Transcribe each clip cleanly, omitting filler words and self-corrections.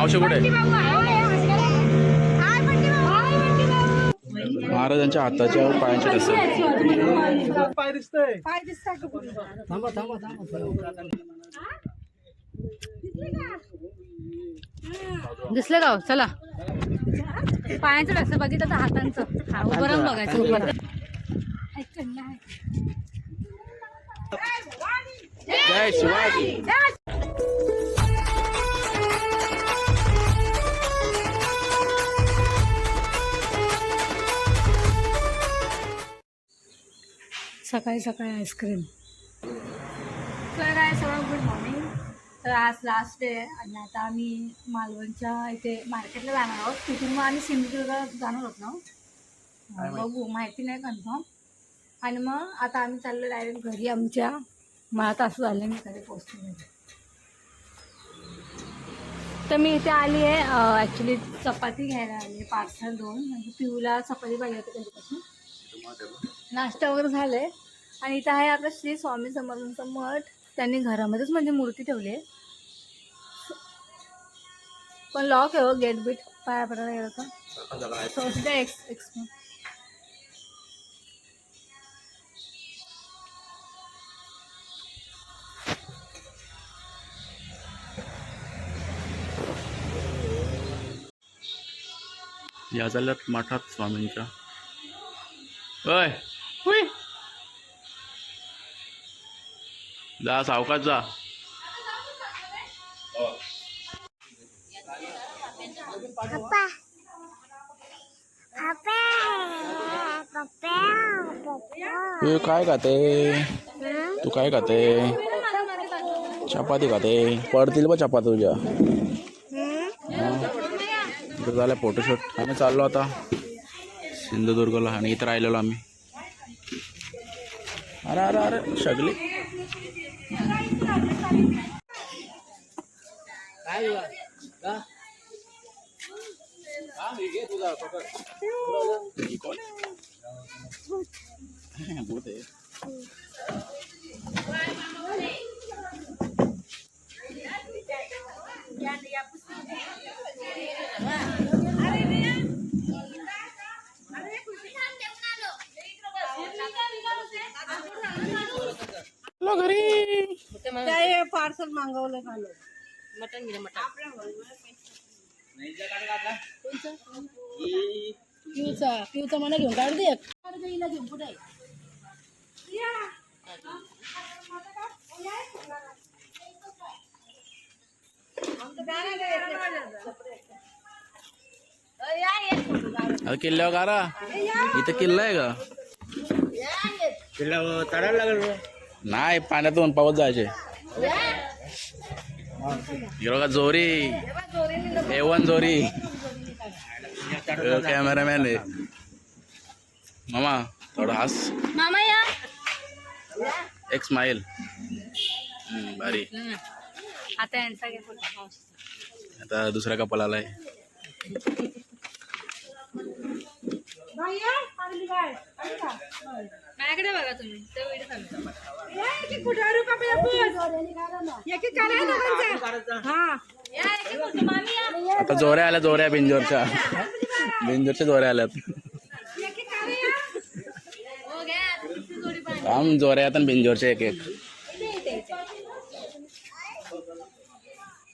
मावशी कुठे? महाराजांच्या हाताच्या पायांच्या ठसे. दिसलं का? चला पायांचं ठसे बघितलं तर हातांचं. हा उभं राहून बघायचं. उभं राहून. जय शिवाजी. सकाळी सकाळी आईस्क्रीम. तर काय सगळं गुड मॉर्निंग. तर आज लास्ट डे आहे आणि आता आम्ही मालवणच्या इथे मार्केटला जाणार आहोत. तिथून मग आम्ही सिंधुदुर्ग जाणार आहोत ना. बघू, माहिती नाही कन्फर्म. आणि मग आता आम्ही चाललो डायरेक्ट घरी आमच्या. मला तास झाले मी घरी पोहोचले. तर मी इथे आली आहे ॲक्च्युली चपाती घ्यायला आली. पार्सल 2 म्हणजे पिऊला चपाती पाहिजे होती कधीपासून. नाश्ता वगैरे झालं आहे. आणि इथं आहे आपलं श्री स्वामी समर्थांचं मठ. त्यांनी घरामध्येच म्हणजे मूर्ती ठेवली आहे. पण लॉक आहे हो गेट बीट. पाया पडायला गेलं तर सोसायटी एक्स. या झाल्यात मठात स्वामींच्या. होय होय, जा सावकाश जा. तू काय खाते? तू काय खाते? चपाती खाते. पडतील बा चपाती तुझ्या. इथं झालं फोटोशूट. आम्ही चाललो आता सिंधुदुर्गला आणि इथं राहिलेलो आम्ही. अरे अरे अरे शगली. घरी काय पार्सल मागवलं खालो. मटन घे मटन. पिऊचा मला घेऊन काढ दे. घेऊन कुठे किल्ल्यावर गारा. इथं किल्ला आहे का? किल्ला चढायला लागल नाही, पाण्यातून पावत जायचे. का जोरी A1 जोरी. कॅमेरामॅन आहे मामा. थोडं हास मामा या. एक स्माइल. भारी. आता यांचा घे फोटो. आता दुसरा कपल आलाय. माझ्याकडे बघा तुम्ही. आता जोऱ्या आल्या. जोऱ्या बिंजोरच्या जोऱ्या आल्यात. काम जोऱ्या आता बिंजोरच्या एक एक.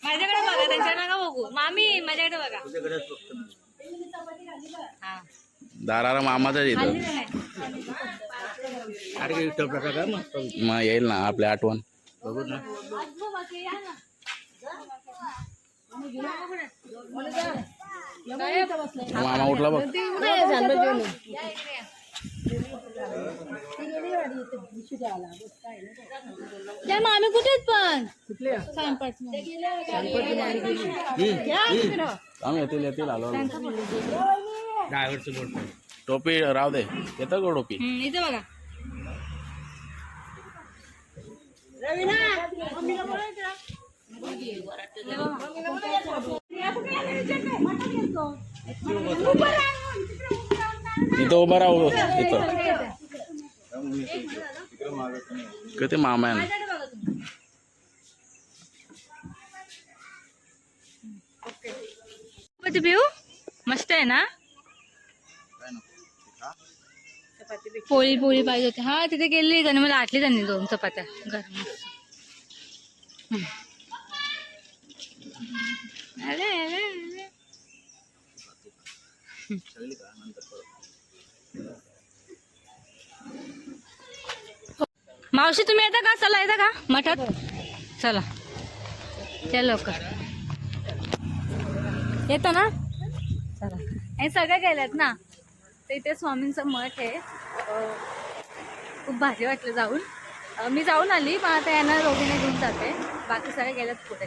माझ्याकडे बघा. त्यांच्या नका बघू. मामी माझ्याकडे बघा. हा दाराला मामाचाच येतो. मग येईल ना आपल्या आठवण. बघू ना. मामा उठला बघ. मामी कुठे आहेत पण? येतील आलो. टोपी राव दे. येतं का टोपी? इथे बघा. तिथं उभं राहू. तिथं किती मामा आहे ना. चपाती पिऊ मस्त आहे ना. पोळी पोळी पाहिजे होती. हा तिथे गेली त्यांनी मला आटली त्यांनी 2 चपात्या गरम. अरे अरे अरे. मावशी तुम्ही येता का? चला येता का मठात? चला त्या लवकर येतो ना. चला हे सगळे गेलेत ना. तर इथे स्वामींचं मठ आहे. खूप भारी वाटलं जाऊन. मी जाऊन आली पण आता यांना रोगीने घेऊन जाते. बाकी सगळे गेलेत पुढे.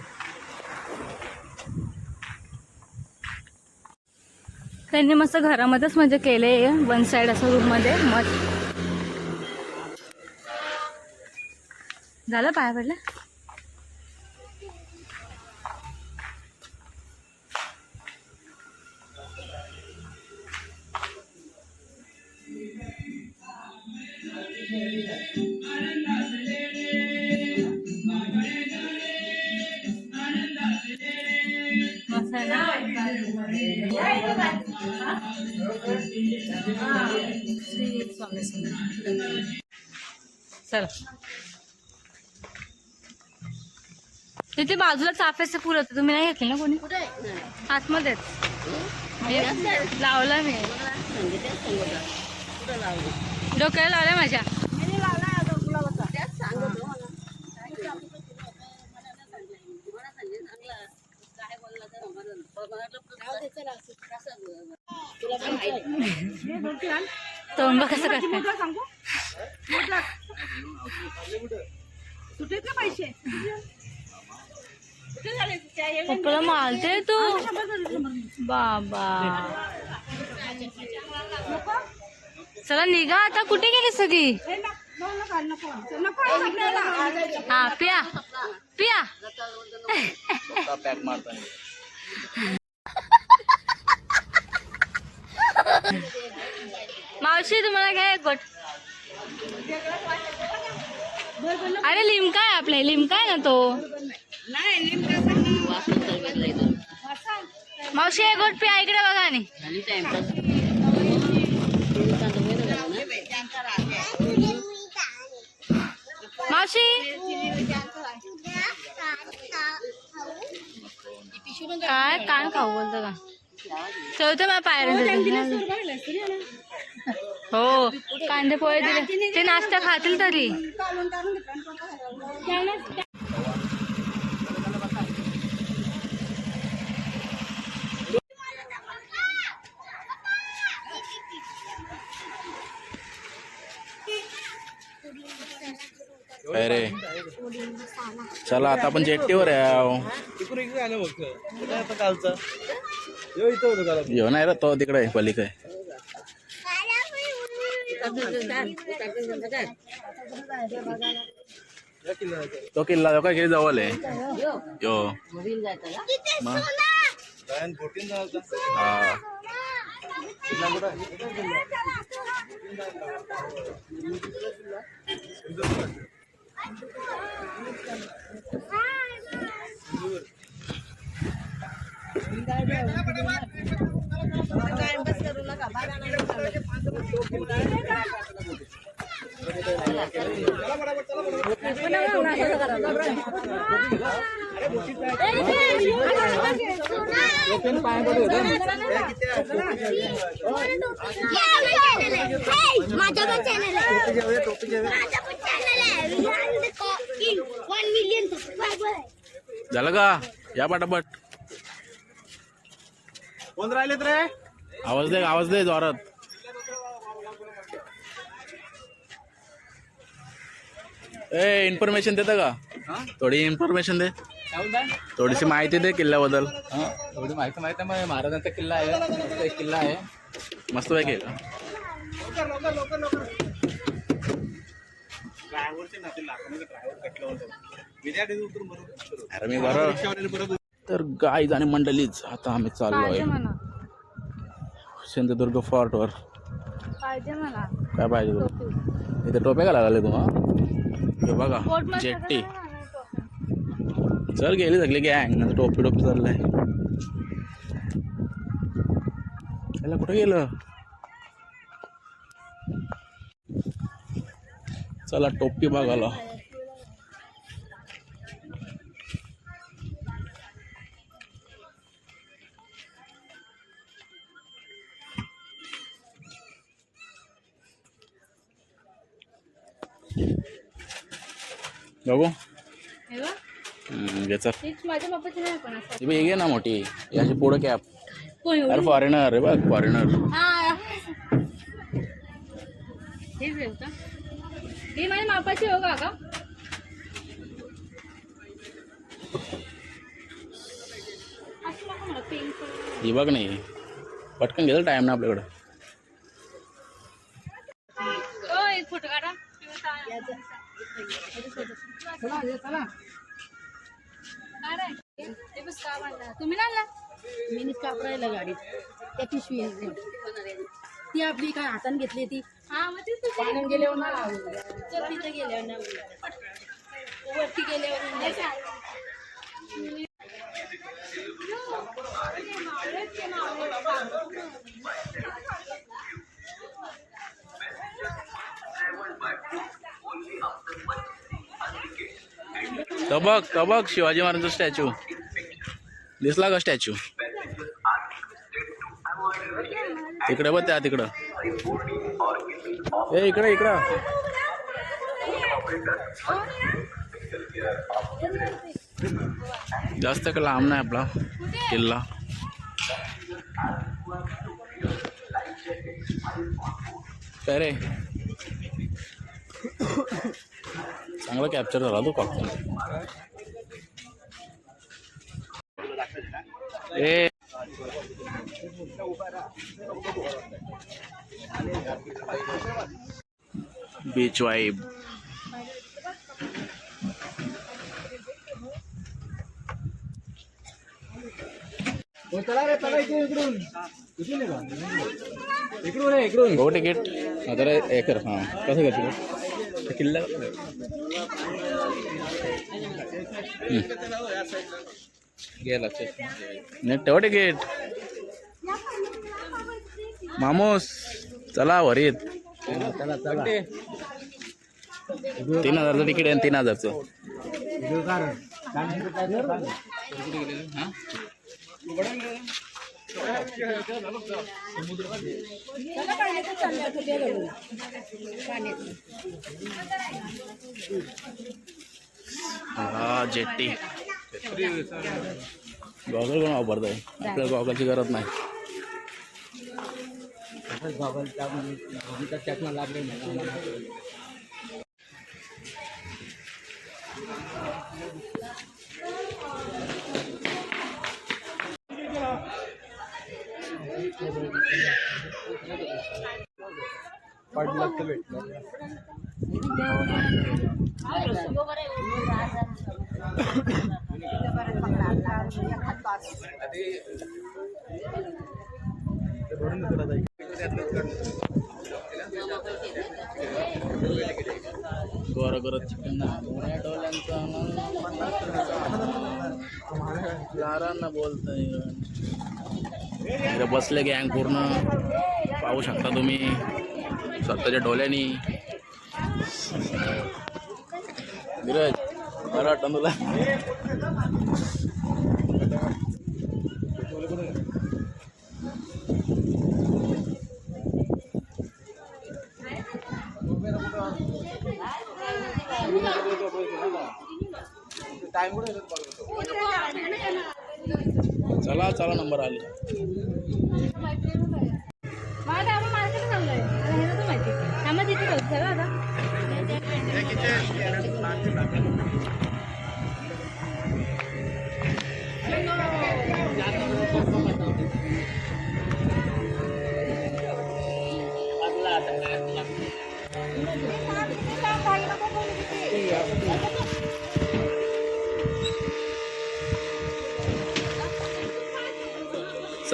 त्यांनी मस्त घरामध्येच म्हणजे केले 1 साईड असं रूम मध्ये मठ. झालं पाया पडलं. श्री स्वामी समर्थ. चला तिथे बाजूला चाफ्याचं फुल होतं. तुम्ही नाही घेतले ना कोणी? आतमध्येच लावलं मी. डोक्याला लावलं माझ्या. तोंड कसं करतात पप्पाला मारते तू बाबा. चला निघा आता. कुठे गेली सगळी? हा पिया पिया. पॅक मारता. मावशी तुम्हाला घ्या एक गोट. अरे लिमका आहे आपल्या. लिमका आहे ना तो. मावशी एक गोट पिया. इकडे बघा. आणि मावशी काय कान खाऊ बोलतो का? ठेवतो मला पायऱ्या. हो कांदे पोहे दिले. ते नाश्ता खातील तरी. अरे चला आता आपण जेट्टीवर आहे. येऊ नाही रे तो तिकडे पलीकडे. तो किल्ला जो काय किती जवळ आहे. यो मग हा झालं का? या पटापट. कोण राहिलेत रे? आवाज दे जोरात. इन्फॉर्मेशन देतं का? थोडी इन्फॉर्मेशन दे. थोडीशी माहिती दे किल्ल्याबद्दल. एवढी माहिती आहे. महाराजांचा किल्ला आहे. मस्त एक किल्ला आहे. मस्त पैकी आहे का? अरे मी बरोबर. तर गाईज आणि मंडळीच आता आम्ही चाललोय सिंधुदुर्ग फोर्टवर. पाहिजे मला. काय पाहिजे तुला? इथे टोप्या का लागले तुम्हाला? हे बघा जेट्टी. चल गेली सगळी गँग. टोपी चाललाय. याला कुठं गेलं? चला टोपी बघायला. बघू हे बघ, घ्यायचा हीच माझ्या बापाची नाही पण असं. ती ये ना मोठी याची पुढं कॅप. कोण एवढी? अरे फॉरेनर रे बघ फॉरेनर. हा हेच आहे का? ही माझ्या मापाची हो का का? असं नको मला पिंक. ही बघ नाही पटकन घेतलं टाइम ना आपल्याकडं. ओ एक फोटो काढा. तुम्ही ना मी कापरायला गाडीत त्या पिशवी ती आपली काय हाताने घेतली ती हा मग तेच पाण्यात गेल्यावर ना तिथे गेल्यावर ना वरती गेल्यावर नाही का? तबक शिवाजी महाराजांचा स्टॅच्यू दिसला का? स्टॅच्यू तिकडे बघ त्या तिकडं. ए इकडे इकडं. जास्त का लांब नाही आपला किल्ला. काय रे चांगला कॅप्चर झाला तो कॉक. ए बीच वाइब. हो तिकीट जरा हे कर. हां कसं कर किल्ला गेला नेट ठेव तिकीट. मामूस चला वरीत 3000चं तिकीट आहे. 3000चं हा जेट्टी. गॉगल कोण वापरतंय? आपल्याला गॉगलची गरज नाही. चष्मा लागले नाही. पडलं तर भेटलं. गोरा गोरा चिकन डोल्यांचा लारांना बोलतंय. बसले गँग पूर्ण पाहू शकता तुम्ही स्वतःच्या डोळ्यांनी. धीरज बरं वाटतं तुला? चला चला नंबर आले. मला आपण मार्केट चाललंय हे नव्हतं माहिती. त्यामुळे तिथे होतं सगळं आता.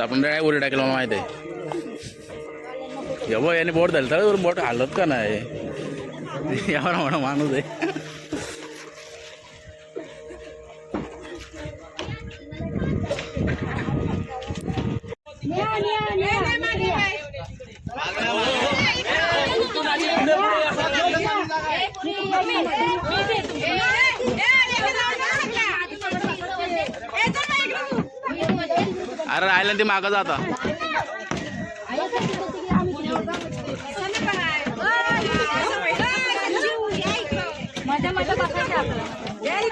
आपण काय उरी टाकलं मला माहिती आहे. याने बोट झालं तर बोट हालत का नाही यावर म्हणा माणूस आहे. आणि अरे राहिलं ते मागं जाता